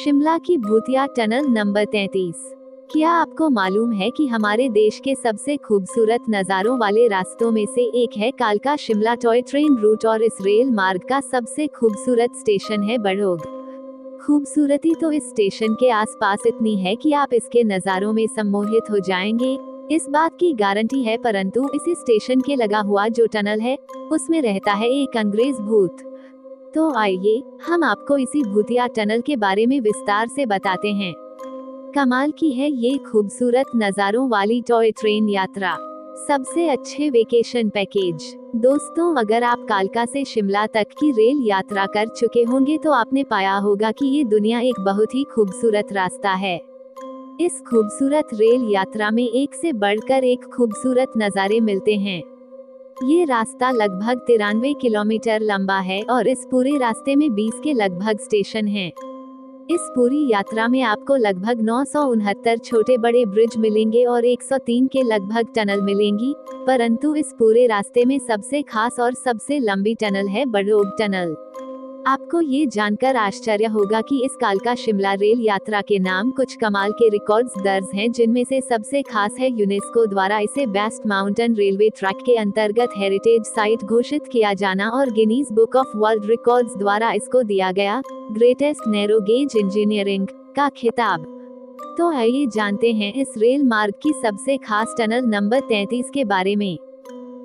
शिमला की भूतिया tunnel number 33। क्या आपको मालूम है कि हमारे देश के सबसे खूबसूरत नज़ारों वाले रास्तों में से एक है कालका शिमला टॉय ट्रेन रूट और इस रेल मार्ग का सबसे खूबसूरत स्टेशन है बड़ोग। खूबसूरती तो इस स्टेशन के आसपास इतनी है कि आप इसके नज़ारों में सम्मोहित हो जाएंगे, इस बात की गारंटी है। परंतु इसी स्टेशन के लगा हुआ जो टनल है, उसमें रहता है एक अंग्रेज भूत। तो आइए हम आपको इसी भूतिया टनल के बारे में विस्तार से बताते हैं। कमाल की है ये खूबसूरत नज़ारों वाली टॉय ट्रेन यात्रा। सबसे अच्छे वेकेशन पैकेज। दोस्तों, अगर आप कालका से शिमला तक की रेल यात्रा कर चुके होंगे तो आपने पाया होगा कि ये दुनिया एक बहुत ही खूबसूरत रास्ता है। इस खूबसूरत रेल यात्रा में एक से बढ़कर एक खूबसूरत नज़ारे मिलते हैं। ये रास्ता लगभग 93 किलोमीटर लंबा है और इस पूरे रास्ते में 20 के लगभग स्टेशन हैं। इस पूरी यात्रा में आपको लगभग 969 छोटे बड़े ब्रिज मिलेंगे और 103 के लगभग टनल मिलेंगी, परंतु इस पूरे रास्ते में सबसे खास और सबसे लंबी टनल है बड़ोग टनल। आपको ये जानकर आश्चर्य होगा कि इस कालका शिमला रेल यात्रा के नाम कुछ कमाल के रिकॉर्ड्स दर्ज हैं, जिनमें से सबसे खास है यूनेस्को द्वारा इसे बेस्ट माउंटेन रेलवे ट्रैक के अंतर्गत हेरिटेज साइट घोषित किया जाना और Guinness book of world records द्वारा इसको दिया गया ग्रेटेस्ट नैरो गेज इंजीनियरिंग का खिताब। तो आइए जानते हैं इस रेल मार्ग की सबसे खास टनल नंबर 33 के बारे में।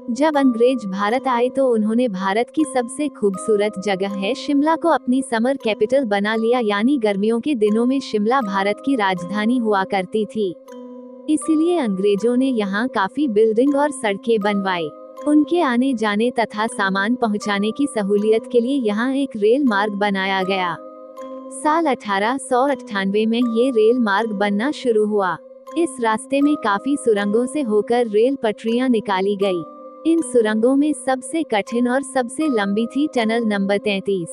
जब अंग्रेज भारत आए तो उन्होंने भारत की सबसे खूबसूरत जगह है शिमला को अपनी समर कैपिटल बना लिया, यानी गर्मियों के दिनों में शिमला भारत की राजधानी हुआ करती थी। इसीलिए अंग्रेजों ने यहाँ काफी बिल्डिंग और सड़कें बनवाई। उनके आने जाने तथा सामान पहुँचाने की सहूलियत के लिए यहाँ एक रेल मार्ग बनाया गया। साल 1898 में ये रेल मार्ग बनना शुरू हुआ। इस रास्ते में काफी सुरंगों से होकर रेल पटरियां निकाली गई। इन सुरंगों में सबसे कठिन और सबसे लंबी थी टनल नंबर 33।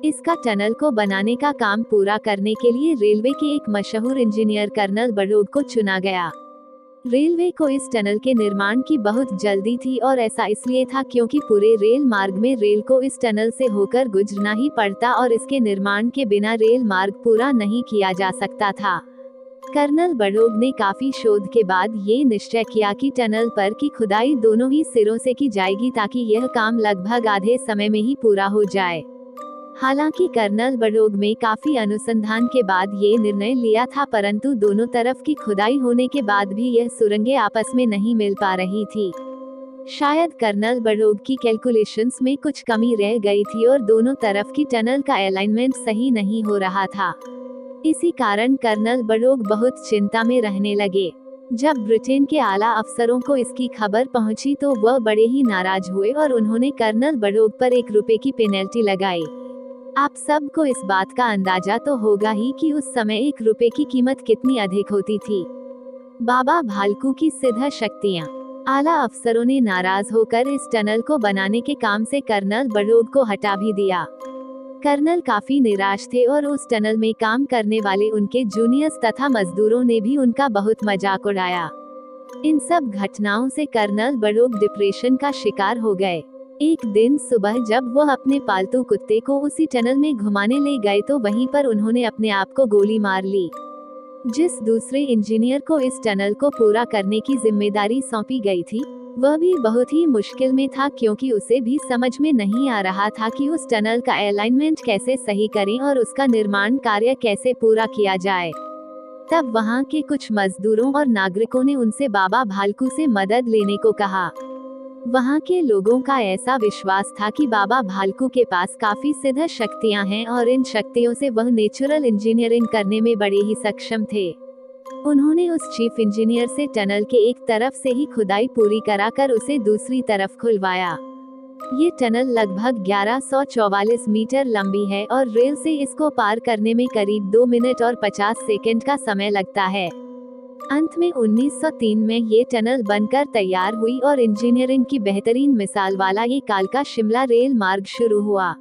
इसका टनल को बनाने का काम पूरा करने के लिए रेलवे के एक मशहूर इंजीनियर कर्नल बड़ोग को चुना गया। रेलवे को इस टनल के निर्माण की बहुत जल्दी थी और ऐसा इसलिए था क्योंकि पूरे रेल मार्ग में रेल को इस टनल से होकर गुजरना ही पड़ता और इसके निर्माण के बिना रेल मार्ग पूरा नहीं किया जा सकता था। कर्नल बड़ोग ने काफी शोध के बाद ये निश्चय किया कि टनल पर की खुदाई दोनों ही सिरों से की जाएगी ताकि यह काम लगभग आधे समय में ही पूरा हो जाए। हालांकि कर्नल बड़ोग में काफी अनुसंधान के बाद ये निर्णय लिया था, परंतु दोनों तरफ की खुदाई होने के बाद भी यह सुरंगें आपस में नहीं मिल पा रही थी। शायद कर्नल बड़ोग की कैलकुलेशंस में कुछ कमी रह गई थी और दोनों तरफ की टनल का अलाइनमेंट सही नहीं हो रहा था। इसी कारण कर्नल बड़ोग बहुत चिंता में रहने लगे। जब ब्रिटेन के आला अफसरों को इसकी खबर पहुंची तो वह बड़े ही नाराज हुए और उन्होंने कर्नल बड़ोग पर 1 रुपए की पेनल्टी लगाई। आप सबको इस बात का अंदाजा तो होगा ही कि उस समय 1 रुपए की कीमत कितनी अधिक होती थी। बाबा भालकू की सिद्ध शक्तियाँ। आला अफसरों ने नाराज होकर इस टनल को बनाने के काम से कर्नल बड़ोग को हटा भी दिया। कर्नल काफी निराश थे और उस टनल में काम करने वाले उनके जूनियर्स तथा मजदूरों ने भी उनका बहुत मजाक उड़ाया। इन सब घटनाओं से कर्नल बड़ोग डिप्रेशन का शिकार हो गए। एक दिन सुबह जब वह अपने पालतू कुत्ते को उसी टनल में घुमाने ले गए तो वहीं पर उन्होंने अपने आप को गोली मार ली। जिस दूसरे इंजीनियर को इस टनल को पूरा करने की जिम्मेदारी सौंपी गई थी, वह भी बहुत ही मुश्किल में था क्योंकि उसे भी समझ में नहीं आ रहा था कि उस टनल का अलाइनमेंट कैसे सही करें और उसका निर्माण कार्य कैसे पूरा किया जाए। तब वहां के कुछ मजदूरों और नागरिकों ने उनसे बाबा भालकू से मदद लेने को कहा। वहां के लोगों का ऐसा विश्वास था कि बाबा भालकू के पास काफी सिद्ध शक्तियां हैं और इन शक्तियों से वह नेचुरल इंजीनियरिंग करने में बड़े ही सक्षम थे। उन्होंने उस चीफ इंजीनियर से टनल के एक तरफ से ही खुदाई पूरी कराकर उसे दूसरी तरफ खुलवाया। ये टनल लगभग 1144 मीटर लंबी है और रेल से इसको पार करने में करीब 2 मिनट और 50 सेकंड का समय लगता है। अंत में 1903 में ये टनल बनकर तैयार हुई और इंजीनियरिंग की बेहतरीन मिसाल वाला ये कालका शिमला रेल मार्ग शुरू हुआ।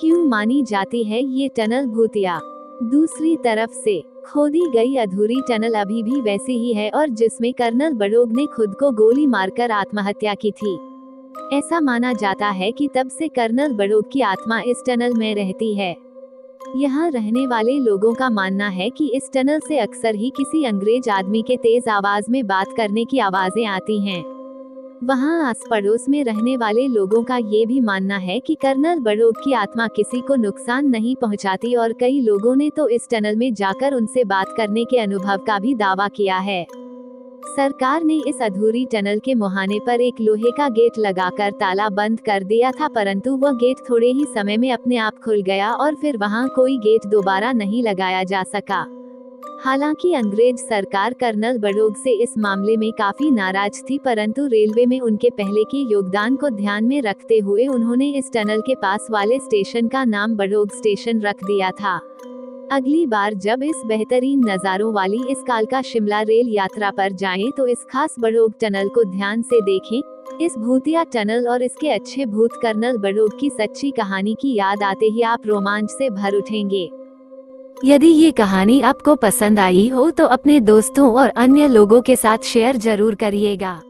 क्यों मानी जाती है ये टनल भूतिया? दूसरी तरफ से खोदी गई अधूरी टनल अभी भी वैसी ही है और जिसमें कर्नल बड़ोग ने खुद को गोली मारकर आत्महत्या की थी। ऐसा माना जाता है कि तब से कर्नल बड़ोग की आत्मा इस टनल में रहती है। यहाँ रहने वाले लोगों का मानना है कि इस टनल से अक्सर ही किसी अंग्रेज आदमी के तेज आवाज में बात करने की आवाजें आती हैं। वहाँ आस पड़ोस में रहने वाले लोगों का ये भी मानना है कि कर्नल बड़ौद की आत्मा किसी को नुकसान नहीं पहुँचाती और कई लोगों ने तो इस टनल में जाकर उनसे बात करने के अनुभव का भी दावा किया है। सरकार ने इस अधूरी टनल के मुहाने पर एक लोहे का गेट लगाकर ताला बंद कर दिया था, परंतु वह गेट थोड़े ही समय में अपने आप खुल गया और फिर वहां कोई गेट दोबारा नहीं लगाया जा सका। हालांकि अंग्रेज सरकार कर्नल बड़ौद से इस मामले में काफी नाराज थी, परंतु रेलवे में उनके पहले के योगदान को ध्यान में रखते हुए उन्होंने इस टनल के पास वाले स्टेशन का नाम बड़ौद स्टेशन रख दिया था। अगली बार जब इस बेहतरीन नज़ारों वाली इस कालका शिमला रेल यात्रा पर जाएं तो इस खास बड़ौद टनल को ध्यान से देखें। इस भूतिया टनल और इसके अच्छे भूत कर्नल बड़ौद की सच्ची कहानी की याद आते ही आप रोमांच से भर उठेंगे। यदि ये कहानी आपको पसंद आई हो तो अपने दोस्तों और अन्य लोगों के साथ शेयर जरूर करिएगा।